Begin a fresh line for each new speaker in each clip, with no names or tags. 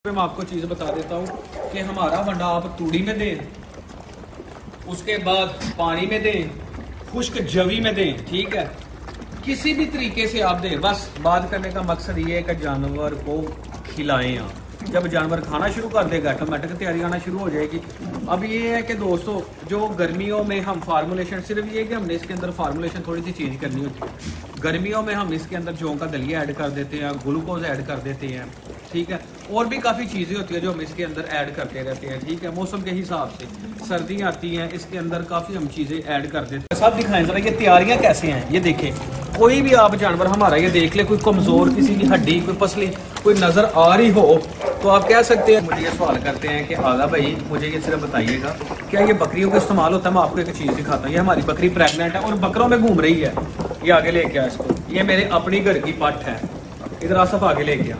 मैं आपको चीज बता देता हूँ कि हमारा वंडा आप तूड़ी में दें, उसके बाद पानी में दें, खुश्क जवी में दें, ठीक है, किसी भी तरीके से आप दें। बस बात करने का मकसद ये है कि जानवर को खिलाएं आप। जब जानवर खाना शुरू कर देगा ऑटोमेटिक तैयारी आना शुरू हो जाएगी। अब ये है कि दोस्तों जो गर्मियों में हम फार्मूलेशन, सिर्फ ये है कि हमने इसके अंदर फार्मूलेशन थोड़ी सी चेंज करनी होती है। गर्मियों में हम इसके अंदर जौ का दलिया ऐड कर देते हैं, ग्लूकोज ऐड कर देते हैं, ठीक है, और भी काफ़ी चीज़ें होती है जो हम इसके अंदर ऐड करते रहते हैं, ठीक है। मौसम के हिसाब से सर्दियाँ आती हैं, इसके अंदर काफ़ी हम चीज़ें ऐड कर देते हैं। सब दिखाएं ज़रा ये तैयारियाँ कैसे हैं। ये देखें, कोई भी आप जानवर हमारा ये देख ले, कोई कमज़ोर, किसी की हड्डी, कोई पसली कोई नज़र आ रही हो तो आप कह सकते हैं, मुझे ये सवाल करते हैं कि आगा भाई मुझे ये सिर्फ बताइएगा क्या ये बकरियों का इस्तेमाल होता है। मैं आपको एक चीज़ दिखाता हूँ। ये हमारी बकरी प्रेग्नेंट है और बकरों में घूम रही है। ये आगे लेके आ इसको, ये मेरे अपनी घर की पट है, इधर आसफ आगे लेके आ।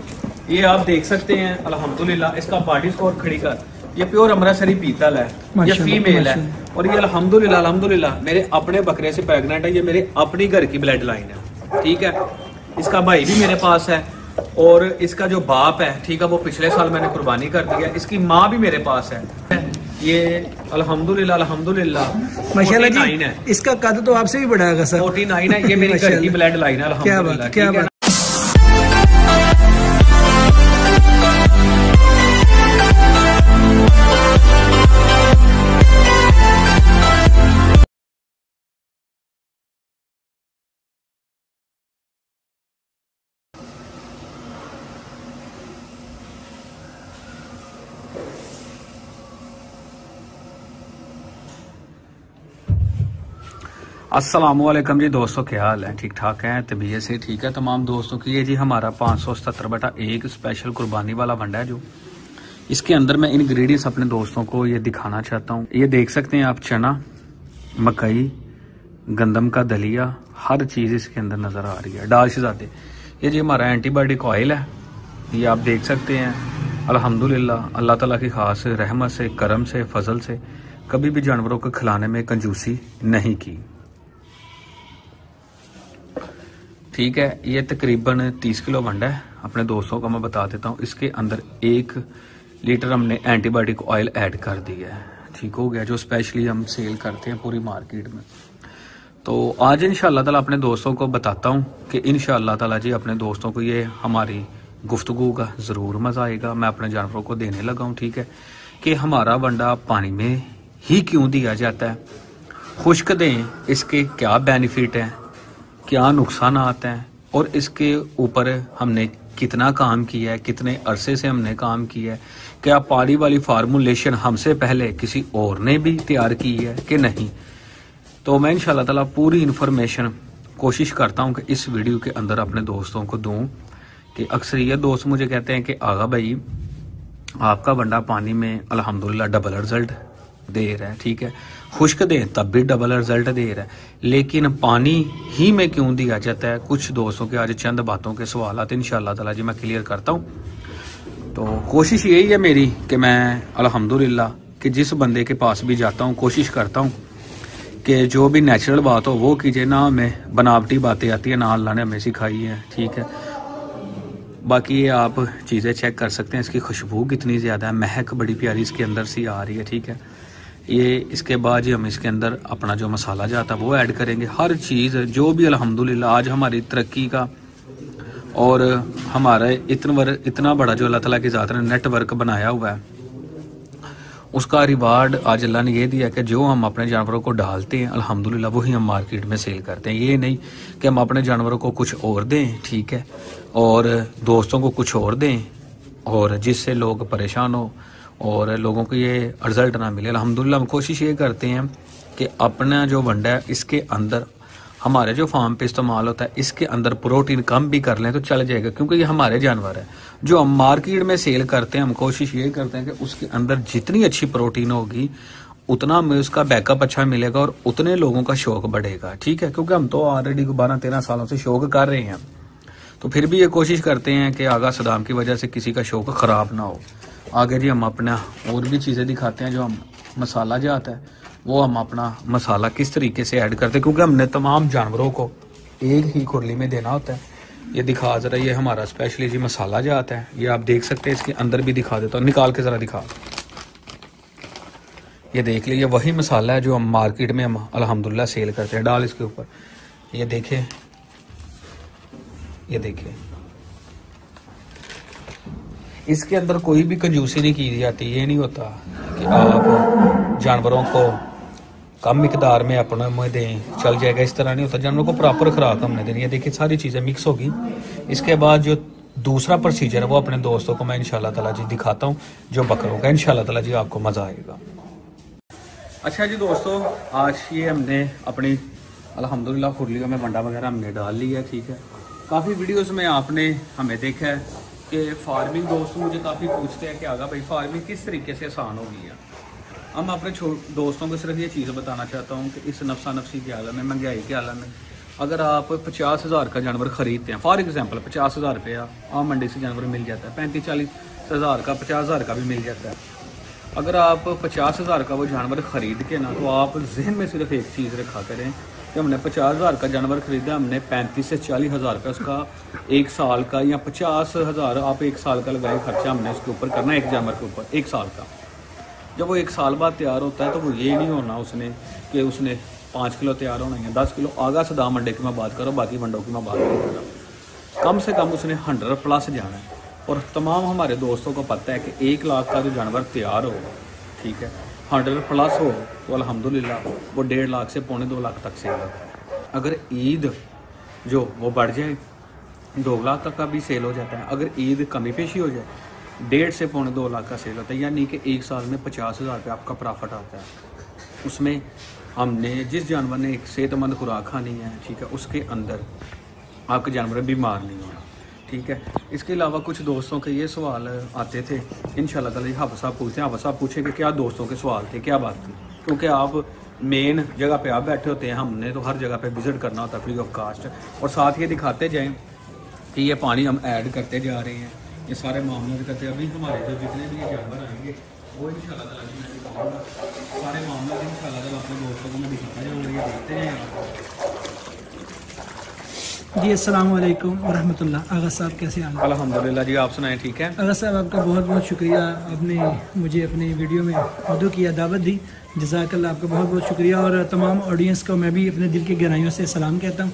ये आप देख सकते हैं अल्हम्दुलिल्लाह इसका बॉडी स्कोर खड़ी कर, ये प्योर अमृतसरी पीतल है, ये फीमेल है और ये अल्हम्दुलिल्लाह मेरे अपने बकरे से प्रेग्नेंट है। ये मेरे अपनी घर की ब्लड लाइन है, ठीक है। इसका भाई भी मेरे पास है और इसका जो बाप है, ठीक है, वो पिछले साल मैंने कुर्बानी कर दिया। इसकी माँ भी मेरे पास है। ये अल्हम्दुलिल्लाह माशाल्लाह जी है।
इसका कद तो आपसे भी बड़ा है सर,
49 है। ये मेरी घर की ब्लड लाइन है अल्हम्दुलिल्लाह। क्या बात। अस्सलामुअलैकुम जी दोस्तों, क्या हाल है? ठीक ठाक है, तबीयत से ठीक है तमाम दोस्तों की। ये जी हमारा 577/1 स्पेशल कुर्बानी वाला वंडा है। जो इसके अंदर मैं इंग्रेडिएंट्स अपने दोस्तों को ये दिखाना चाहता हूँ। ये देख सकते हैं आप, चना, मकई, गंदम का दलिया, हर चीज़ इसके अंदर नज़र आ रही है। डाल शहजादे, ये जी हमारा एंटीबायोटिक ऑयल है, ये आप देख सकते हैं। अल्हम्दुलिल्लाह अल्लाह ताला की खास रहमत से, करम से, फजल से कभी भी जानवरों को खिलाने में कंजूसी नहीं की, ठीक है। ये तकरीबन 30 किलो वंडा है। अपने दोस्तों को मैं बता देता हूँ, इसके अंदर 1 लीटर हमने एंटीबायोटिक ऑयल ऐड कर दिया है, ठीक हो गया, जो स्पेशली हम सेल करते हैं पूरी मार्केट में। तो आज इंशाअल्लाह ताला अपने दोस्तों को बताता हूँ कि इंशाअल्लाह ताला जी अपने दोस्तों को ये हमारी गुफ्तगू का ज़रूर मज़ा आएगा। मैं अपने जानवरों को देने लगा हूँ, ठीक है, कि हमारा वंडा पानी में ही क्यों दिया जाता है, खुश्क दें, इसके क्या बेनिफिट हैं, क्या नुकसान आते हैं, और इसके ऊपर हमने कितना काम किया है, कितने अरसे से हमने काम किया है, क्या पानी वाली फार्मूलेशन हमसे पहले किसी और ने भी तैयार की है कि नहीं। तो मैं इंशाल्लाह ताला पूरी इन्फॉर्मेशन कोशिश करता हूं कि इस वीडियो के अंदर अपने दोस्तों को दूं। कि अक्सर ये दोस्त मुझे कहते हैं कि आगा भाई आपका वंडा पानी में अल्हम्दुलिल्लाह डबल रिजल्ट दे रहा है, ठीक है, खुश्क दें तब भी डबल रिजल्ट दे रहा है, लेकिन पानी ही में क्यों दिया जाता है। कुछ दोस्तों के आज चंद बातों के सवाल आते हैं, इंशाअल्लाह ताला जी मैं क्लियर करता हूँ। तो कोशिश यही है मेरी कि मैं अल्हम्दुलिल्लाह कि जिस बंदे के पास भी जाता हूँ कोशिश करता हूँ कि जो भी नेचुरल बात हो वो कीजिए, ना हमें बनावटी बातें आती है, ना अल्लाह ने हमें सिखाई है, ठीक है। बाकी ये आप चीज़ें चेक कर सकते हैं, इसकी खुशबू कितनी ज़्यादा है, महक बड़ी प्यारी इसके अंदर सी आ रही है, ठीक है। ये इसके बाद जी हम इसके अंदर अपना जो मसाला जाता है वो ऐड करेंगे। हर चीज़ जो भी अल्हम्दुलिल्लाह आज हमारी तरक्की का और हमारा इतना बड़ा जो अल्लाह ताला की ज़ात ने नेटवर्क बनाया हुआ है, उसका रिवार्ड आज अल्लाह ने ये दिया कि जो हम अपने जानवरों को डालते हैं अल्हम्दुलिल्लाह वही हम मार्केट में सेल करते हैं। ये नहीं कि हम अपने जानवरों को कुछ और दें, ठीक है, और दोस्तों को कुछ और दें और जिससे लोग परेशान हो और लोगों को ये रिजल्ट ना मिले। अल्हम्दुलिल्लाह हम कोशिश ये करते हैं कि अपना जो वंडा है इसके अंदर हमारे जो फार्म पे इस्तेमाल होता है इसके अंदर प्रोटीन कम भी कर लें तो चल जाएगा, क्योंकि ये हमारे जानवर है। जो हम मार्केट में सेल करते हैं हम कोशिश ये करते हैं कि उसके अंदर जितनी अच्छी प्रोटीन होगी उतना हमें उसका बैकअप अच्छा मिलेगा और उतने लोगों का शौक बढ़ेगा, ठीक है। क्योंकि हम तो ऑलरेडी 12-13 सालों से शौक कर रहे हैं, तो फिर भी ये कोशिश करते हैं कि आगा सदाम की वजह से किसी का शौक ख़राब ना हो। आगे जी हम अपना और भी चीज़ें दिखाते हैं। जो हम मसाला जो आता है वो हम अपना मसाला किस तरीके से ऐड करते हैं, क्योंकि हमने तमाम जानवरों को एक ही खुरली में देना होता है। ये दिखा ज़रा, ये हमारा स्पेशली जी मसाला जो आता है, ये आप देख सकते हैं। इसके अंदर भी दिखा देता हूँ, निकाल के ज़रा दिखा। ये देख लीजिए, वही मसाला है जो हम मार्केट में हम अल्हम्दुलिल्लाह सेल करते हैं। डाल इसके ऊपर, ये देखें, ये देखें, इसके अंदर कोई भी कंजूसी नहीं की जाती। ये नहीं होता कि आप जानवरों को कम मिकदार में अपना में दें, चल जाएगा, इस तरह नहीं होता। जानवरों को प्रॉपर खुराक हमने देनी है। देखिए सारी चीज़ें मिक्स होगी। इसके बाद जो दूसरा प्रोसीजर है वो अपने दोस्तों को मैं इंशाल्लाह ताला जी दिखाता हूँ, जो बकरों का। इंशाल्लाह ताला जी आपको मज़ा आएगा। अच्छा जी दोस्तों, आज ये हमने अपनी अल्हम्दुलिल्लाह खुरलियों में मंडा वगैरह हमने डाल लिया है, ठीक है। काफ़ी वीडियोस में आपने हमें देखा है कि फार्मिंग दोस्त मुझे काफ़ी पूछते हैं कि आगा भाई फार्मिंग किस तरीके से आसान हो गई है। हम अपने दोस्तों को सिर्फ ये चीज़ बताना चाहता हूँ कि इस नफसा नफसी के आलम में, महंगाई के आलम में, अगर आप 50,000 का जानवर ख़रीदते हैं, फॉर एग्जांपल 50,000 रुपया आम मंडी से जानवर मिल जाता है, 35-40 हज़ार का, 50,000 का भी मिल जाता है। अगर आप 50,000 का वो जानवर ख़रीद के ना, तो आप जहन में सिर्फ एक चीज़ रखा करें कि हमने 50,000 का जानवर ख़रीदा, हमने 35 से 40 हज़ार रुपया उसका एक साल का, या 50,000 आप एक साल का लगाए खर्चा हमने उसके ऊपर करना है, एक जानवर के ऊपर एक साल का। जब वो एक साल बाद तैयार होता है तो वो ये नहीं होना उसने कि उसने 5 किलो तैयार होना है, 10 किलो। आगा सदा मंडे की मैं बात करो, बाकी मंडों की मैं बात नहीं कर रहा। कम से कम उसने 100+ जाना है। और तमाम हमारे दोस्तों को पता है कि 1 लाख का जो जानवर तैयार हो, ठीक है, 100+ हो तो अल्हम्दुलिल्लाह वो 1.5 लाख से 2.25 लाख तक सेल होता है। अगर ईद जो वो बढ़ जाए 2 लाख तक का भी सेल हो जाता है। अगर ईद कमी पेशी हो जाए 1.5 से 2.25 लाख का सेल होता है। यानी कि एक साल में 50,000 रुपये आपका प्रॉफिट आता है। उसमें हमने जिस जानवर ने एक सेहतमंद खुराक खानी है, ठीक है, उसके अंदर आपके जानवर बीमार नहीं होना, ठीक है। इसके अलावा कुछ दोस्तों के ये सवाल आते थे, इंशाल्लाह ताला हाफ़िज़ साहब पूछते हैं। हाफ़िज़ साहब पूछे कि क्या दोस्तों के सवाल थे, क्या बात थी, क्योंकि आप मेन जगह पे आप बैठे होते हैं, हमने तो हर जगह पे विज़िट करना होता है फ्री ऑफ कास्ट। और साथ ये दिखाते जाएँ कि ये पानी हम ऐड करते जा रहे हैं, ये सारे मामले करते हैं। अभी हमारे जो जितने भी जानवर आएंगे वो इंशाल्लाह ताला मैं दिखाऊंगा, सारे मामले इंशाल्लाह ताला अपने दोस्तों को मैं दिखाता जाऊँगा। ये देखते हैं
जी। अस्सलाम वालेकुम वरहमतुल्लाह। आगा साहब कैसे हैं?
अल्हम्दुलिल्लाह जी, आप सुनाएं, ठीक है।
आगा साहब आपका बहुत बहुत शुक्रिया, आपने मुझे अपनी वीडियो में मदद किया, दावत दी, जज़ाकल्लाह, आपका बहुत बहुत शुक्रिया। और तमाम ऑडियंस को मैं भी अपने दिल की गहराइयों से सलाम कहता हूँ।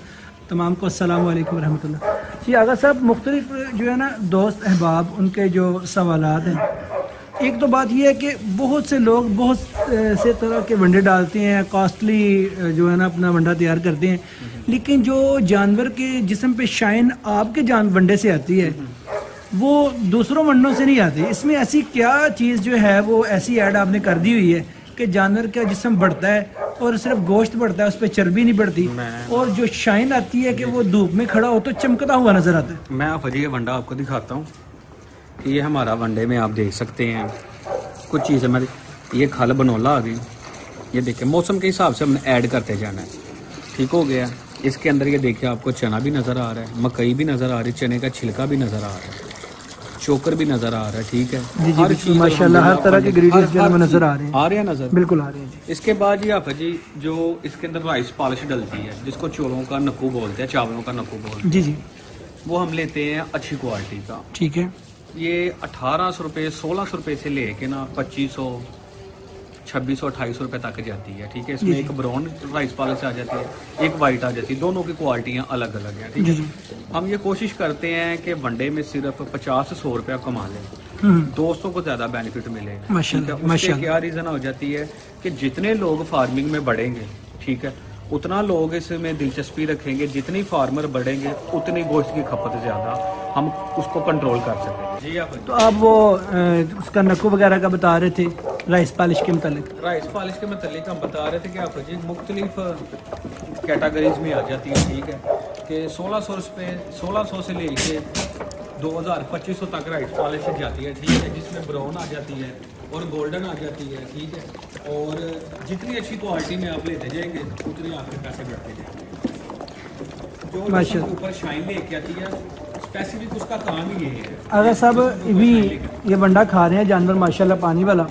तमाम को अस्सलाम वालेकुम रहमतुल्लाह। जी आगा साहब, मुख्तलिफ जो है ना दोस्त अहबाब, उनके जो सवालात हैं, एक तो बात यह है कि बहुत से लोग बहुत से तरह के वंडे डालते हैं, कॉस्टली जो है ना अपना वंडा तैयार करते हैं, लेकिन जो जानवर के जिस्म पे शाइन आपके वंडे से आती है वो दूसरों वंडों से नहीं आती। इसमें ऐसी क्या चीज़ जो है वो ऐसी ऐड आपने कर दी हुई है कि जानवर का जिस्म बढ़ता है और सिर्फ गोश्त बढ़ता है, उस पर चर्बी नहीं बढ़ती, और जो शाइन आती है कि वो धूप में खड़ा हो तो चमकता हुआ नजर आता है।
मैं आप ये वंडा आपको दिखाता हूँ कि ये हमारा वनडे में आप देख सकते हैं कुछ चीज़ें। हमारी ये खल बनोला आ गई, ये देखिए मौसम के हिसाब से हमने ऐड करते जाना है, ठीक हो गया। इसके अंदर ये देखिए आपको चना भी नज़र आ रहा है, मकई भी नज़र आ रही है, चने का छिलका भी नज़र आ रहा है, चोकर भी नज़र आ रहा है, ठीक है।
हर चीज़ माशाल्लाह हर तरह के इंग्रेडिएंट्स नज़र आ रहे हैं,
नज़र
बिल्कुल आ रहे हैं जी।
इसके बाद ये आप जी जो इसके अंदर राइस पॉलिश डलती है, जिसको चौलों का नक्कू बोलते हैं, चावलों का नक्कू बोलते हैं,
जी जी,
वो हम लेते हैं अच्छी क्वालिटी का,
ठीक है।
ये 1800 रुपये 1600 रुपये से लेके ना 2500 2600 2800 रुपये तक जाती है, ठीक है। इसमें एक ब्राउन राइस पॉलिश आ जाती है, एक वाइट आ जाती है, दोनों की क्वालिटियाँ अलग अलग हैं, ठीक है। हम ये कोशिश करते हैं कि वनडे में सिर्फ 50 से 100 रुपया कमा लें, दोस्तों को ज़्यादा बेनिफिट मिले। उससे क्या रीज़न हो जाती है कि जितने लोग फार्मिंग में बढ़ेंगे, ठीक है, उतना लोग इसमें दिलचस्पी रखेंगे, जितनी फार्मर बढ़ेंगे उतनी गोश्त की खपत ज़्यादा, हम उसको कंट्रोल कर सकेंगे। जी आप
तो आप वो उसका नक्कू वगैरह का बता रहे थे, राइस पॉलिश के मतलब?
राइस पॉलिश के मतलब हम बता रहे थे कि आप जी मुख्तलिफ कैटेगरीज में आ जाती है, ठीक है, कि 1600 से लेके 2000-2500 तक राइस पॉलिश जाती है, ठीक है, जिसमें ब्राउन आ जाती है और गोल्डन आ जाती है, ठीक है। और जितनी अच्छी क्वालिटी में आप लेते जाएंगे उतनी आपके पैसे बढ़ते जाएंगे। जो ऊपर शाइन लेके आती है, स्पेसिफिक उसका काम ही यही है।
अगर सब भी ये वंडा खा रहे हैं जानवर माशाल्लाह पानी वाला,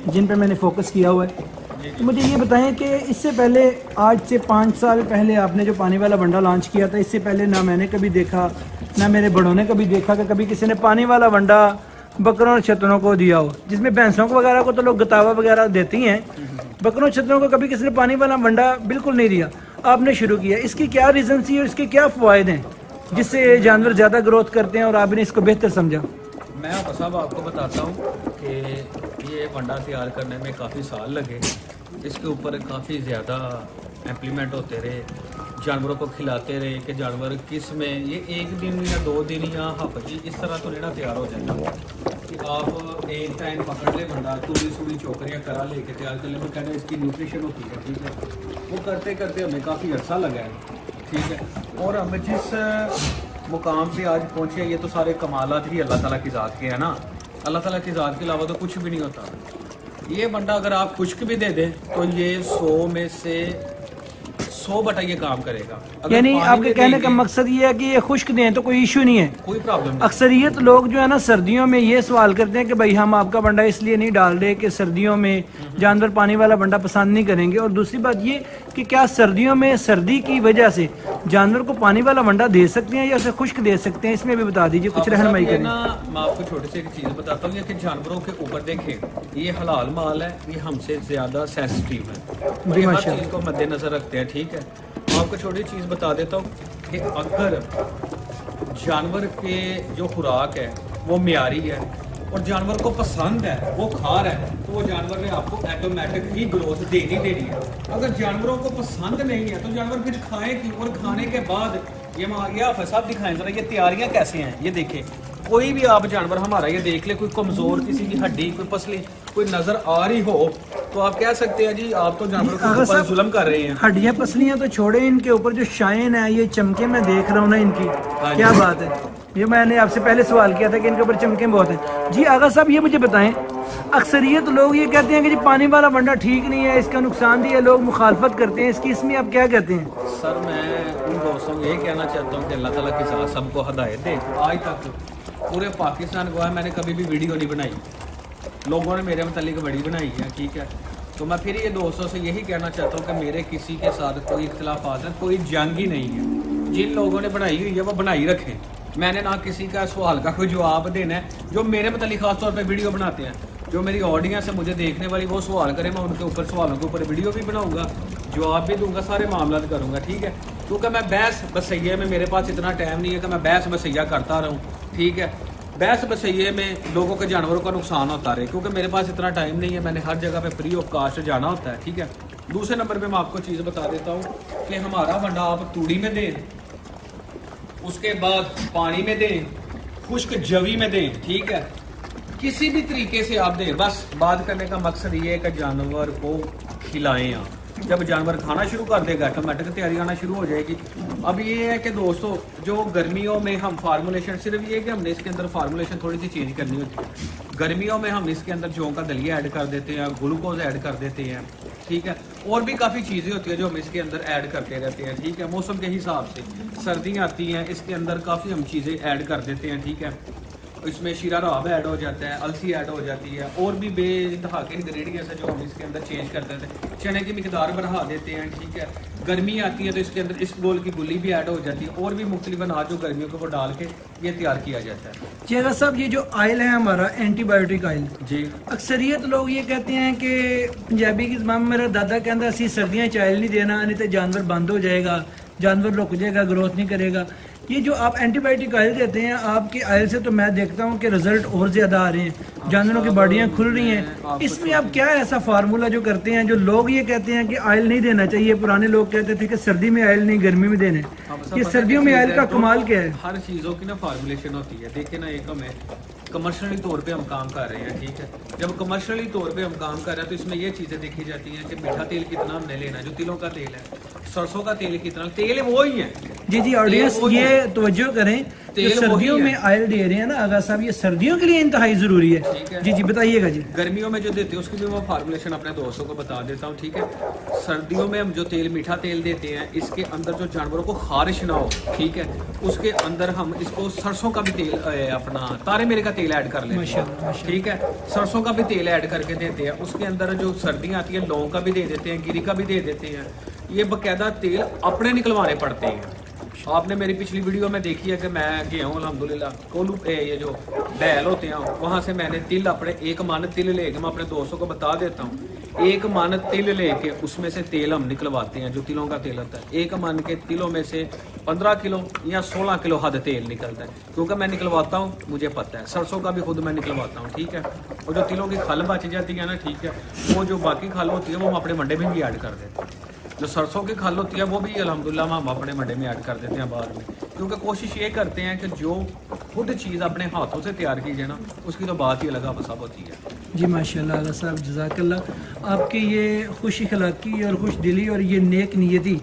जिन पे मैंने फोकस किया हुआ है, तो मुझे ये बताएं कि इससे पहले, आज से 5 साल पहले आपने जो पानी वाला वंडा लॉन्च किया था, इससे पहले ना मैंने कभी देखा, ना मेरे बड़ों ने कभी देखा कि कभी किसी ने पानी वाला वंडा बकरों और छतरों को दिया हो। जिसमें भैंसों को वगैरह को तो लोग गतावा वगैरह देती हैं, बकरों छतरों को कभी किसी ने पानी वाला वंडा बिल्कुल नहीं दिया। आपने शुरू किया, इसकी क्या रीज़न थी और इसके क्या फ़वाइद हैं जिससे जानवर ज़्यादा ग्रोथ करते हैं और आपने इसको बेहतर समझा?
मैं साहब आपको बताता हूँ कि ये वंडा तैयार करने में काफ़ी साल लगे। इसके ऊपर काफ़ी ज़्यादा इम्प्लीमेंट होते रहे, जानवरों को खिलाते रहे कि जानवर किस में ये 1 दिन या 2 दिन या हफ्ते इस तरह तो लेना तैयार हो जाता कि आप एक टाइम पकड़ ले वंडा, थोड़ी चोकरियाँ करा लेके तैयार कर ले, वो कहते हैं इसकी न्यूट्रिशन होती है, ठीक है। वो करते करते हमें काफ़ी अर्सा लगा है, ठीक है। और हम जिस मुकाम पे आज पहुँचे, ये तो सारे कमालात ही अल्लाह ताला की ज़ात के हैं ना। अल्लाह ताला की ज़ात के अलावा तो कुछ भी नहीं होता। ये वंडा अगर आप खुश्क भी दे दें तो ये 100 में से 100 बटा ये काम करेगा।
यानी आपके कहने का मकसद ये है कि ये खुश्क दें तो कोई इशू नहीं है,
कोई प्रॉब्लम नहीं।
अक्सरियत लोग जो है ना सर्दियों में ये सवाल करते हैं कि भाई हम आपका वंडा इसलिए नहीं डाल रहे कि सर्दियों में जानवर पानी वाला वंडा पसंद नहीं करेंगे, और दूसरी बात ये कि क्या सर्दियों में सर्दी की वजह से जानवर को पानी वाला वंडा दे सकते हैं या उसे खुश्क दे सकते हैं, इसमें भी बता दीजिए, कुछ रहनुमाई करें।
मैं आपको छोटी सी एक चीज़ बताता हूँ कि जानवरों के ऊपर देखें, ये हलाल माल है, ये हमसे ज़्यादा सेंसिटिव है, हर चीज़ को मद्देनजर रखते हैं, ठीक है। आपको छोटी चीज़ बता देता हूँ कि अगर जानवर के जो खुराक है वो मियारी है और जानवर को पसंद है, वो खा रहा है, तो वो जानवर ने आपको ऑटोमेटिक ही ग्रोथ देनी है। अगर जानवरों को पसंद नहीं है तो जानवर फिर खाएं क्यों? और खाने के बाद ये साहब दिखाएं जरा ये तैयारियां कैसे हैं। ये देखें, कोई भी आप जानवर हमारा ये देख ले, कोई कमज़ोर किसी की हड्डी, कोई पसली कोई नज़र आ रही हो तो आप कह सकते हैं जी आप तो जानवरों के ऊपर जुल्म कर रहे हैं।
हड्डियां पसलियां तो छोड़े, इनके ऊपर जो शाइन है, ये चमके मैं देख रहा हूँ ना इनकी, क्या बात है। ये मैंने आपसे पहले सवाल किया था कि इनके ऊपर चमके बहुत हैं। जी आगा साहब ये मुझे बताएं, अक्सरियत लोग ये कहते हैं कि जी पानी वाला वंडा ठीक नहीं है, इसका नुकसान भी है, लोग मुखालफत करते हैं इसकी, इसमें आप क्या कहते हैं?
सर मैं उन दोस्तों को ये कहना चाहता हूँ कि अल्लाह ताला के साथ सबको हदायत दे। आज तक पूरे पाकिस्तान को है मैंने कभी भी वीडियो नहीं बनाई, लोगों ने मेरे मतलब बड़ी बनाई है, ठीक है। तो मैं फिर ये दोस्तों से यही कहना चाहता हूँ कि मेरे किसी के साथ कोई इख्तिलाफात है, कोई जंग ही नहीं है। जिन लोगों ने बनाई हुई है वो बनाई रखें, मैंने ना किसी का सवाल का कोई जवाब देना है। जो मेरे मतलब खास तौर पे वीडियो बनाते हैं, जो मेरी ऑडियंस है मुझे देखने वाली, वो सवाल करें, मैं उनके ऊपर सवालों के ऊपर वीडियो भी बनाऊंगा, जवाब भी दूंगा, सारे मामला करूंगा, ठीक है। क्योंकि मैं बहस बसैये में मेरे पास इतना टाइम नहीं है कि मैं बहस बसैया करता रहूँ, ठीक है। बहस बसैये में लोगों के जानवरों का नुकसान होता रहे, क्योंकि मेरे पास इतना टाइम नहीं है, मैंने हर जगह पे फ्री ऑफ कास्ट जाना होता है, ठीक है। दूसरे नंबर पे मैं आपको चीज़ बता देता हूँ कि हमारा वंडा आप तूड़ी में दें, उसके बाद पानी में दें, खुश्क जवी में दें, ठीक है। किसी भी तरीके से आप दें, बस बात करने का मकसद ये है कि जानवर को खिलाएं आप। जब जानवर खाना शुरू कर देगा ऑटोमेटिक तैयारी आना शुरू हो जाएगी। अब ये है कि दोस्तों जो गर्मियों में हम फार्मूलेशन, सिर्फ ये है कि हमने इसके अंदर फार्मूलेशन थोड़ी सी चेंज करनी होती है। गर्मियों में हम इसके अंदर जौ का दलिया ऐड कर देते हैं, ग्लूकोज ऐड कर देते हैं, ठीक है। और भी काफ़ी चीज़ें होती है जो हम इसके अंदर ऐड करते रहते हैं, ठीक है। मौसम के हिसाब से सर्दियाँ आती हैं, इसके अंदर काफ़ी हम चीज़ें ऐड कर देते हैं, ठीक है। इसमें शीरा राब ऐड हो जाता है, अलसी ऐड हो जाती है, और भी बेइंतहा के इंग्रेडिएंट्स है जो हम इसके अंदर चेंज कर देते हैं। चने की मिकदार बढ़ा देते हैं, ठीक है। गर्मी आती है तो इसके अंदर इस गोल की गुल्ली भी ऐड हो जाती है, और भी मुख्तलिफ अनाज जो गर्मियों को वो डाल के ये तैयार किया जाता है।
चेहरा साहब ये जो ऑयल है हमारा एंटीबायोटिक ऑयल
जी,
अक्सरियत लोग ये कहते हैं कि पंजाबी की ज़बान में मेरा दादा कहता असी सर्दियाँ च ऑयल नहीं देना, नहीं तो जानवर बंद हो जाएगा, जानवर रुक जाएगा, ग्रोथ नहीं करेगा। ये जो आप एंटीबायोटिक ऑयल देते हैं, आपके ऑयल से तो मैं देखता हूँ कि रिजल्ट और ज़्यादा आ रहे हैं, जानवरों की बॉडियाँ खुल रही हैं। इसमें आप क्या ऐसा फार्मूला जो करते हैं, जो लोग ये कहते हैं कि ऑयल नहीं देना चाहिए, पुराने लोग कहते थे कि सर्दी में ऑयल नहीं गर्मी में देने, ये सर्दियों में ऑयल का कमाल क्या है?
हर चीज़ों की ना फार्मूलेशन होती है। देखिए ना, एक हमें कमर्शियली तौर पे हम काम कर रहे हैं, ठीक है। जब कमर्शियली तौर पे हम काम कर रहे हैं तो इसमें ये चीज़ें देखी जाती हैं कि मीठा तेल कितना हमने लेना है, जो तिलों का तेल है, सरसों का तेल कितना, तेल वो ही है,
जी जी ऑडियंस ये तवज्जो करें, सर्दियों में ऑयल दे रहे हैं ना आगा साहब, ये सर्दियों के लिए इंतहाई जरूरी है। जी जी बताइएगा जी।
गर्मियों में जो देते हैं उसकी भी मैं फार्मूलेशन अपने दोस्तों को बता देता हूँ, ठीक है। सर्दियों में हम जो तेल, मीठा तेल देते हैं, इसके अंदर जो जानवरों को खारिश ना हो, ठीक है, उसके अंदर हम इसको सरसों का भी तेल, अपना तारे मेरे का तेल ऐड कर लेते हैं, ठीक है। सरसों का भी तेल ऐड करके देते हैं। उसके अंदर जो सर्दियाँ आती है लौंग का भी दे देते हैं, गिरी का भी दे देते हैं। ये बाकायदा तेल अपने निकलवाने पड़ते हैं। आपने मेरी पिछली वीडियो में देखी है कि मैं गया हूँ अल्हम्दुलिल्लाह कोलू पे, ये जो बैल होते हैं वहाँ से मैंने तिल अपने 1 मन तिल लेके, मैं अपने दोस्तों को बता देता हूँ, 1 मन तिल लेके उसमें से तेल हम निकलवाते हैं, जो तिलों का तेल होता है। 1 मन के तिलों में से 15 किलो या 16 किलो हद तेल निकलता है, क्योंकि मैं निकलवाता हूँ, मुझे पता है। सरसों का भी खुद मैं निकलवाता हूँ, ठीक है। और जो तिलों की खल बच जाती है ना, ठीक है, वो जो बाकी खल होती है वो हम अपने मंडे में भी ऐड कर देते हैं। जो सरसों की खल होती है वो भी अल्हम्दुलिल्लाह हम अपने मंडे में ऐड कर देते हैं बाद में, क्योंकि कोशिश ये करते हैं कि जो खुद चीज़ अपने हाथों से तैयार की जाए ना, उसकी तो बात ही अलग सब होती है।
जी माशाल्लाह आगा साहब, जज़ाकल्लाह। आपकी ये खुश अखलाकी और खुश दिली और ये नेक नियति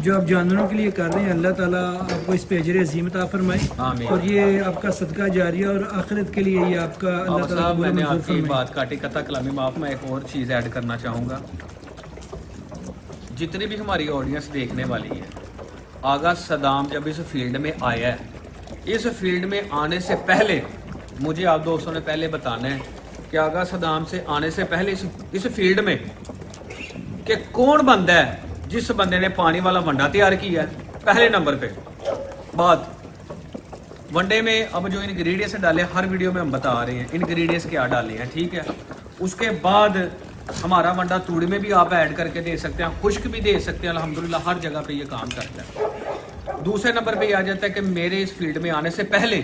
जो आप जानवरों के लिए कर रहे हैं, अल्लाह ताला आपको इस पे अजर अज़ीम अता फरमाए, और ये आपका सदका जारिया और आखिरत के लिए ये आपका अल्लाह ताला।
मैंने आपकी बात काटी, कथा कलामी माफ, मैं एक और चीज़ ऐड करना चाहूँगा। जितनी भी हमारी ऑडियंस देखने वाली है, आगा सदाम जब इस फील्ड में आया है, इस फील्ड में आने से पहले मुझे आप दोस्तों ने पहले बताना है कि आगा सदाम से आने से पहले इस फील्ड में कि कौन बंदा है जिस बंदे ने पानी वाला वंडा तैयार किया है। पहले नंबर पे बात वनडे में अब जो इंग्रेडिएंट्स डाले, हर वीडियो में हम बता रहे हैं इंग्रेडिएंट्स क्या डाले हैं, ठीक है। उसके बाद हमारा वंडा तूड़ी में भी आप ऐड करके दे सकते हैं, खुश्क भी दे सकते हैं, अल्हम्दुलिल्लाह हर जगह पे ये काम करता है। दूसरे नंबर पे आ जाता है कि मेरे इस फील्ड में आने से पहले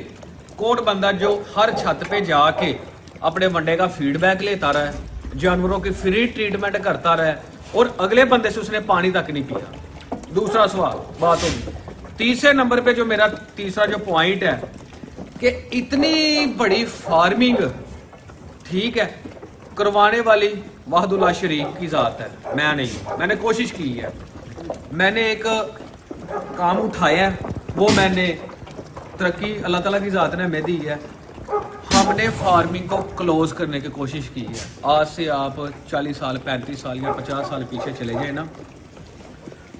कौन बंदा जो हर छत पे जाके अपने वनडे का फीडबैक लेता रहा है, जानवरों की फ्री ट्रीटमेंट करता रहा है, और अगले बंदे से उसने पानी तक नहीं पिया। दूसरा सवाल बात होगी। तीसरे नंबर पे जो मेरा तीसरा जो पॉइंट है कि इतनी बड़ी फार्मिंग, ठीक है, करवाने वाली वाहदुल्लाह शरीफ की जात है, मैं नहीं। मैंने कोशिश की है, मैंने एक काम उठाया है, वो मैंने तरक्की अल्लाह ताला की जात ने हमें दी है। हमने फार्मिंग को क्लोज करने की कोशिश की है। आज से आप 40 साल 35 साल या 50 साल पीछे चले गए ना,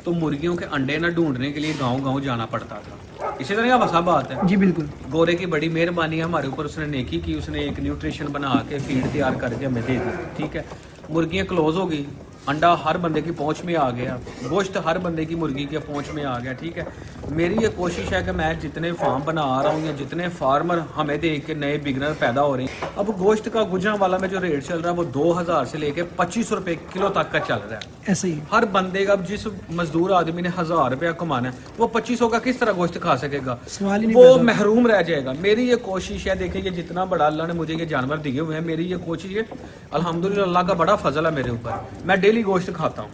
तो मुर्गियों के अंडे ना ढूंढने के लिए गांव-गांव जाना पड़ता था। इसी तरह का वसा बात है।
जी बिल्कुल,
गोरे की बड़ी मेहरबानी है हमारे ऊपर, उसने नेकी की, उसने एक न्यूट्रिशन बना के फीड तैयार करके हमें दे दी, ठीक है। मुर्गियाँ क्लोज हो गई, अंडा हर बंदे की पहुंच में आ गया, गोश्त हर बंदे की मुर्गी के पहुंच में आ गया, ठीक है। मेरी ये कोशिश है कि मैं जितने फार्म बना रहा हूँ या जितने फार्मर हमें देख के नए बिगनर पैदा हो रहे हैं, अब गोश्त का गुजरांवाला में जो रेट चल रहा है वो 2000 से लेके 2500 रुपये किलो तक का चल रहा है।
ऐसे ही
हर बंदे का, जिस मजदूर आदमी ने 1000 रुपया कमाना है, वो 2500 का किस तरह गोश्त खा सकेगा? वो महरूम रह जाएगा। मेरी ये कोशिश है, देखिए ये जितना बड़ा अल्लाह ने मुझे ये जानवर दिए हुए हैं, मेरी ये कोशिश है, अल्हम्दुलिल्लाह अल्लाह का बड़ा फजल है मेरे ऊपर, मैं डेली गोश्त खाता हूँ।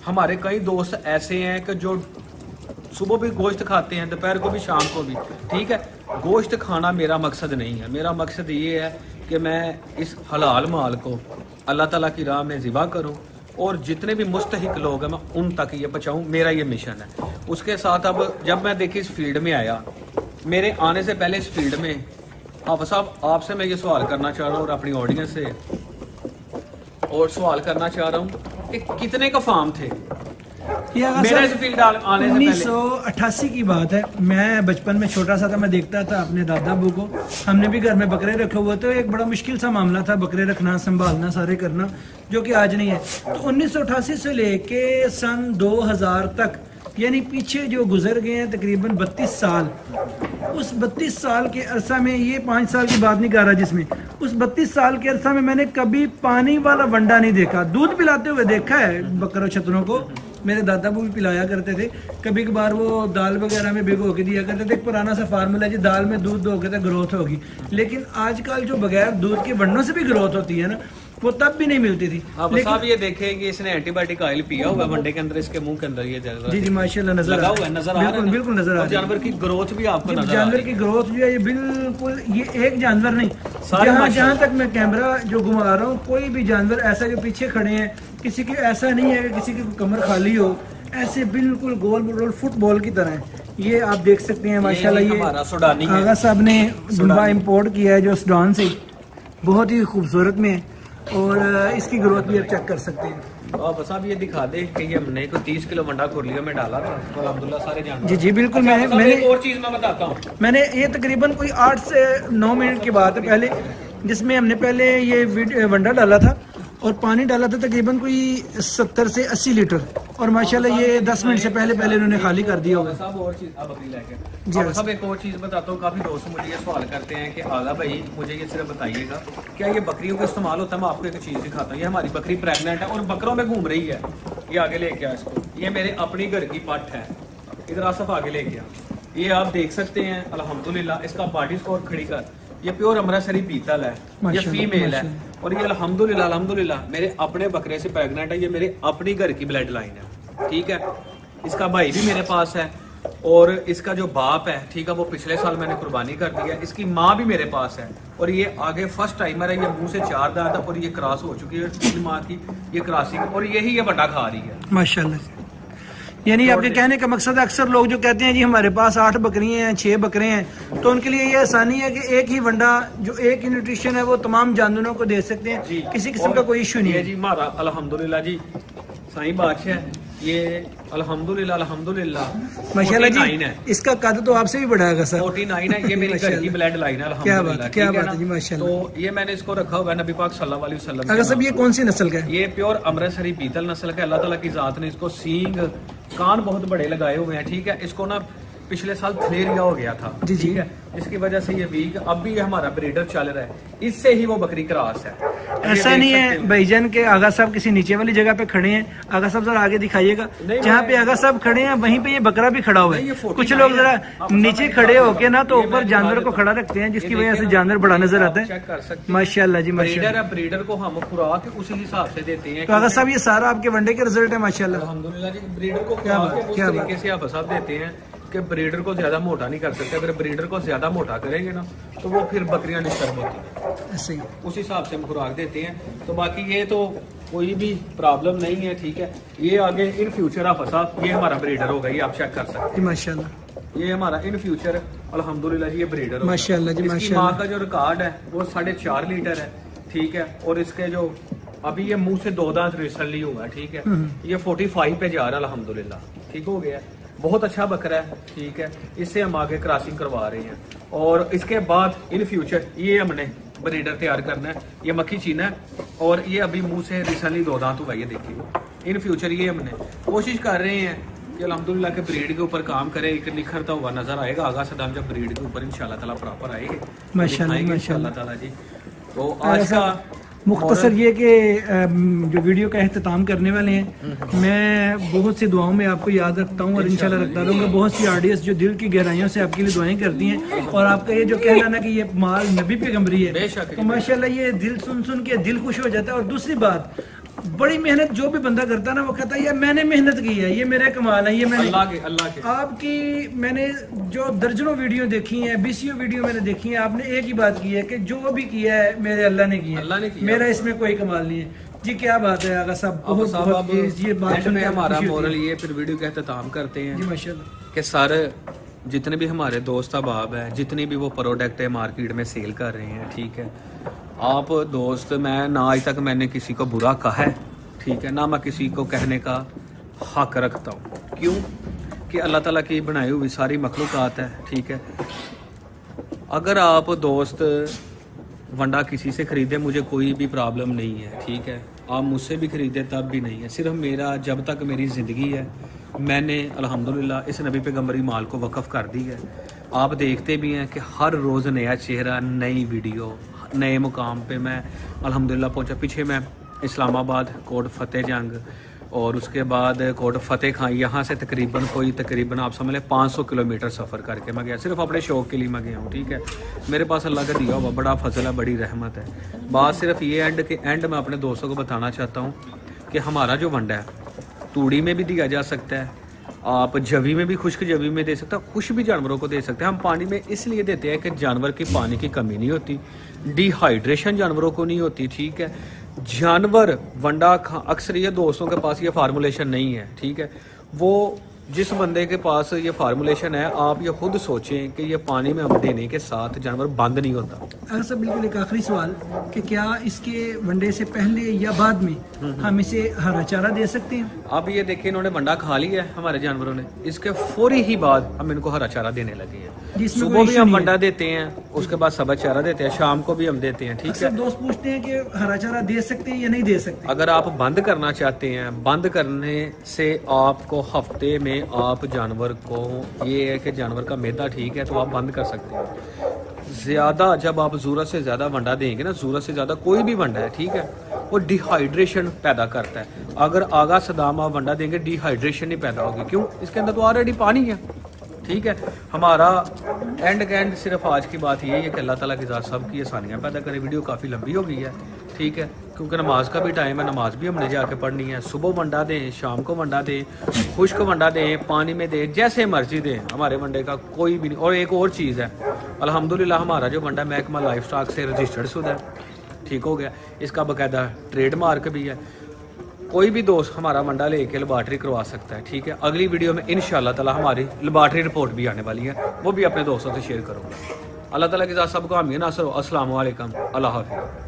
हमारे कई दोस्त ऐसे हैं कि जो सुबह भी गोश्त खाते हैं, दोपहर को भी, शाम को भी, ठीक है। गोश्त खाना मेरा मकसद नहीं है, मेरा मकसद ये है कि मैं इस हलाल माल को अल्लाह ताला की राह में ज़िबा करूं और जितने भी मुस्तहिक लोग हैं मैं उन तक ये पहुँचाऊँ, मेरा ये मिशन है। उसके साथ अब जब मैं देखिए इस फील्ड में आया, मेरे आने से पहले इस फील्ड में आप साहब आपसे मैं ये सवाल करना चाह रहा हूँ और अपनी ऑडियंस से और सवाल करना चाह रहा हूँ कि कितने का फार्म थे मेरे इस फील्ड आने से पहले?
1988 की बात है। मैं बचपन में छोटा सा था, मैं देखता था अपने दादा अबू को, हमने भी घर में बकरे रखे हुए, तो एक बड़ा मुश्किल सा मामला था बकरे रखना, संभालना, सारे करना, जो कि आज नहीं है। तो 1988 से लेके सन 2000 तक, यानी पीछे जो गुजर गए हैं तकरीबन 32 साल, उस 32 साल के अरसा में, ये 5 साल की बात नहीं कर रहा जिसमें, उस 32 साल के अरसा में मैंने कभी पानी वाला वंडा नहीं देखा। दूध पिलाते हुए देखा है बकरों छतरों को, मेरे दादा वो भी पिलाया करते थे, कभी कभार वो दाल वगैरह में भिगो के दिया करते थे। एक पुराना सा फार्मूला है जी, दाल में दूध दोगे तो ग्रोथ होगी, लेकिन आजकल जो बगैर दूध के वंडों से भी ग्रोथ होती है ना, वो तब भी नहीं मिलती थी।
लेकिन आप ये देखें कि इसने एंटीबायोटिक ऑयल पिया हुआ वनडे के अंदर, इसके मुंह के अंदर ये
जी जी माशाल्लाह नजर
लगा हुआ है, नजर आ रहा है,
बिल्कुल नजर आ रहा है।
जानवर की ग्रोथ भी आपको नजर आ रही है।
जानवर की ग्रोथ जो है ये बिल्कुल, ये एक जानवर नहीं, जहाँ तक मैं कैमरा जो घुमा रहा हूँ, कोई भी जानवर ऐसा जो पीछे खड़े हैं, किसी की ऐसा नहीं है कि किसी की कमर खाली हो ऐसे बिल्कुल गोल गोल फुटबॉल की तरह है। ये आप देख सकते हैं माशाल्लाह, ये
हमारा सुडानी है।
आगा साहब ने डुम्बा इंपोर्ट किया है जो सूडान से, बहुत ही खूबसूरत में है और इसकी ग्रोथ भी आप चेक कर सकते हैं।
बस आप ये दिखा दे कि ये हमने को 30 किलो वंडा खुरलियों में डाला था तो अब्दुल्ला सारे जानते
जी जी बिल्कुल।
अच्छा,
मैंने
एक और चीज़ मैं बताता हूँ,
मैंने ये तकरीबन कोई 8 से 9 मिनट की बात है पहले, जिसमें हमने पहले ये वंडा डाला था और पानी डाला था तकरीबन कोई 70 से 80 लीटर, और माशाल्लाह ये 10 मिनट से पहले उन्होंने खाली कर दिया होगा।
साहब और चीज़ अब बकरी लेके
जी
अब सब एक और चीज़ बताता हूँ। काफ़ी दोस्त मुझे ये सवाल करते हैं कि आगा भाई मुझे ये सिर्फ बताइएगा क्या ये बकरियों का इस्तेमाल होता है। मैं आपको एक चीज़ दिखाता हूँ। ये हमारी बकरी प्रेगनेंट है और बकरों में घूम रही है। ये आगे लेके आ इसको, ये मेरे अपनी घर की पट है, इधर आसफ आगे लेके आ। ये आप देख सकते हैं अल्हम्दुलिल्लाह, इसका बॉडी स्कोर खड़ी कर, ये प्योर अमृतसरी पीतल है, ये फीमेल है और ये अल्हम्दुलिल्लाह मेरे अपने बकरे से प्रेग्नेंट है। ये मेरे अपनी घर की ब्लड लाइन है, ठीक है। इसका भाई भी मेरे पास है और इसका जो बाप है, ठीक है, वो पिछले साल मैंने कुर्बानी कर दी है। इसकी माँ भी मेरे पास है और ये आगे फर्स्ट टाइमर है। ये मुंह से 4 दांत है और ये क्रॉस हो चुकी है 3 माह की, ये क्रॉसिंग, और यही ये बटा खा रही है
माशाल्लाह। यानी आपके कहने का मकसद है, अक्सर लोग जो कहते हैं जी हमारे पास 8 बकरियां हैं, 6 बकरे हैं, तो उनके लिए ये आसानी है कि एक ही वंडा जो एक ही न्यूट्रिशन है वो तमाम जानवरों को दे सकते हैं, किसी किस्म का कोई इशू नहीं है
जी। हमारा अल्हम्दुलिल्लाह जी साईं बादशाह, ये अल्हम्दुलिल्लाह
माशाल्लाह जी। इसका कद तो आपसे भी बड़ा है सर,
49 है। ये मेरी घर की ब्लड लाइन है अल्हम्दुलिल्लाह।
क्या बात है जी माशाल्लाह।
तो ये मैंने इसको रखा हुआ है नबी पाक सल्लल्लाहु अलैहि वसल्लम।
अगर सब ये कौन सी नस्ल का है?
ये प्योर अमृतसरी पीतल नस्ल का। अल्लाह ताला की जात ने इसको सींग कान बहुत बड़े लगाए हुए हैं, ठीक है। इसको ना पिछले साल थलेरिया हो गया था, ठीक है, इसकी वजह से ये वीक, अब भी हमारा ब्रीडर चल रहा है, इससे ही वो बकरी क्रॉस है।
ऐसा नहीं है भाईजान के आगा साहब किसी नीचे वाली जगह पे खड़े हैं। आगा साहब जरा आगे दिखाइएगा, जहाँ पे आगा साहब खड़े हैं वहीं पे ये बकरा भी खड़ा हुआ है। कुछ लोग जरा नीचे खड़े होके ना तो ऊपर जानवर को खड़ा रखते हैं, जिसकी वजह से जानवर बड़ा नजर आता है। माशाल्लाह जी माशाल्लाह।
ब्रीडर को हम खुराक उसी हिसाब से देते हैं।
तो आगा साहब ये सारा आपके वनडे के रिजल्ट है माशाल्लाह
अल्हम्दुलिल्लाह जी। ब्रीडर को उस तरीके से आप हिसाब देते हैं कि ब्रीडर को ज्यादा मोटा नहीं कर सकते। अगर ब्रीडर को ज्यादा मोटा करेंगे ना तो वो फिर बकरियां डिस्टर्ब होती हैं, उस हिसाब से हम खुराक देते हैं। तो बाकी ये तो कोई भी प्रॉब्लम नहीं है, ठीक है। ये आगे इन फ्यूचर आप साहब ये हमारा ब्रीडर होगा, ये आप चेक कर सकते हैं
माशाल्लाह।
ये हमारा इन फ्यूचर अल्हम्दुलिल्लाह जी ये ब्रीडर
माशाल्लाह जी माशाल्लाह।
माँ का जो रिकॉर्ड है वो 4.5 लीटर है, ठीक है। और इसके जो अभी ये मुंह से 2 दांत रिसली हुआ है, ठीक है। ये 45 पे जा रहा है अल्हम्दुलिल्लाह, ठीक हो गया। बहुत अच्छा बकरा है, ठीक है। इससे हम आगे क्रॉसिंग करवा रहे हैं और इसके बाद इन फ्यूचर ये हमने ब्रीडर तैयार करना है। ये मक्खी चीना है और ये अभी मुंह से रिसेंटली 2 दांत हुआ, ये देखिए। इन फ्यूचर ये हमने कोशिश कर रहे हैं कि अल्हम्दुलिल्लाह के ब्रीड के ऊपर काम करें, एक निखरता हुआ नजर आएगा। आगा सदाम जब ब्रीड के ऊपर इंशाल्लाह ताला प्रॉपर आएंगे इंशाल्लाह ताला जी। तो आज का
मुख्तसर ये कि जो वीडियो का एहतमाम करने वाले हैं, मैं बहुत सी दुआओं में आपको याद रखता हूँ और इंशाल्लाह रखता रहूँगा। बहुत सी ऑडियंस जो दिल की गहराइयों से आपके लिए दुआएं करती हैं और आपका ये जो कहना ना कि ये माल नबी पैगंबरी है, तो माशाल्लाह ये दिल सुन सुन के दिल खुश हो जाता है। और दूसरी बात, बड़ी मेहनत जो भी बंदा करता है ना वो कहता है यार मैंने मेहनत की है, ये मेरा कमाल है, ये मैंने
अल्लाह के
आपकी मैंने जो दर्जनों वीडियो देखी हैं, 20 वीडियो मैंने देखी है, आपने एक ही बात की है कि जो भी किया है मेरे अल्लाह ने किया, मेरा इसमें कोई कमाल नहीं है जी। क्या बात है आगा साहब, बहुत ये बात
में हमारा मोरल ये फिर वीडियो का एहतमाम करते हैं
जी माशाल्लाह
कि सारे जितने भी हमारे दोस्त अहबाब हैं, जितनी भी वो प्रोडक्ट है मार्केट में सेल कर रहे हैं, ठीक है। आप दोस्त, मैं ना आज तक मैंने किसी को बुरा कहा है, ठीक है, ना मैं किसी को कहने का हक रखता हूँ। क्यों कि अल्लाह ताला की बनाई हुई सारी मखलूक़ात है, ठीक है। अगर आप दोस्त वंडा किसी से ख़रीदे, मुझे कोई भी प्रॉब्लम नहीं है, ठीक है। आप मुझसे भी ख़रीदे तब भी नहीं है। सिर्फ मेरा जब तक मेरी ज़िंदगी है, मैंने अल्हम्दुलिल्लाह इस नबी पैगंबरी माल को वक़फ़ कर दी है। आप देखते भी हैं कि हर रोज़ नया चेहरा, नई वीडियो, नए मुकाम पे मैं अल्हम्दुलिल्लाह पहुंचा। पीछे मैं इस्लामाबाद कोट फतेह जंग और उसके बाद कोट फतेह खां, यहाँ से तकरीबन आप समझ लें 500 किलोमीटर सफ़र करके मैं गया। सिर्फ अपने शौक़ के लिए मैं गया हूँ, ठीक है। मेरे पास अल्लाह का दिया हुआ बड़ा फजल है, बड़ी रहमत है। बात सिर्फ ये एंड में अपने दोस्तों को बताना चाहता हूँ कि हमारा जो वंडा है तूड़ी में भी दिया जा सकता है, आप जवी में भी, खुश्क जवी में दे सकते हैं, कुछ भी जानवरों को दे सकते हैं। हम पानी में इसलिए देते हैं कि जानवर की पानी की कमी नहीं होती, डिहाइड्रेशन जानवरों को नहीं होती, ठीक है। जानवर वंडा अक्सर ये दोस्तों के पास ये फार्मूलेशन नहीं है, ठीक है। वो जिस बंदे के पास ये फार्मूलेशन है, आप ये खुद सोचें कि ये पानी में देने के साथ जानवर बंद नहीं होता।
अगर सब बिल्कुल एक आखिरी सवाल कि क्या इसके वनडे से पहले या बाद में हम इसे हरा चारा दे सकते हैं?
आप ये देखिए, इन्होंने वंडा खा लिया है हमारे जानवरों ने, इसके फौरी ही बाद हम इनको हरा चारा देने लगे हैं। सुबह भी हम वंडा देते हैं, उसके बाद सब्ज़ चारा देते हैं, शाम को भी हम देते हैं। ठीक है,
दोस्त पूछते हैं कि हरा चारा दे सकते हैं या नहीं दे सकते।
अगर आप बंद करना चाहते हैं, बंद करने से आपको हफ्ते में आप जानवर को, ये है कि जानवर का मैदा ठीक है तो आप बंद कर सकते हैं। ज़्यादा जब आप ज़रूरत से ज़्यादा वंडा देंगे ना, ज़रूरत से ज़्यादा कोई भी वंडा है, ठीक है, वो डिहाइड्रेशन पैदा करता है। अगर आगा सदाम आप वंडा देंगे, डिहाइड्रेशन नहीं पैदा होगी। क्यों? इसके अंदर तो ऑलरेडी पानी है। ठीक है, हमारा एंड सिर्फ आज की बात ये है कि अल्लाह ताला की ज़ात सब की आसानियाँ पैदा करे। वीडियो काफ़ी लंबी हो गई है, ठीक है, क्योंकि नमाज का भी टाइम है, नमाज भी हमने जाके पढ़नी है। सुबह वंडा दें, शाम को वंडा दें, खुश्क वंडा दें, पानी में दें, जैसे मर्जी दें, हमारे वंडे का कोई भी नहीं। और एक और चीज़ है, अल्हम्दुलिल्लाह हमारा जो वंडा महकमा लाइफ स्टॉक से रजिस्टर्ड शुदा है, ठीक हो गया, इसका बाकायदा ट्रेड मार्क भी है। कोई भी दोस्त हमारा वंडा लेके लेबॉर्ट्री करवा सकता है। ठीक है, अगली वीडियो में इंशाल्लाह ताला हमारी लेबॉर्ट्री रिपोर्ट भी आने वाली है, वो भी अपने दोस्तों से शेयर करूँगा। अल्लाह ताला की ज़ात सबको आमीन नासर। अस्सलाम वालेकुम, अल्लाह हाफ़िज़।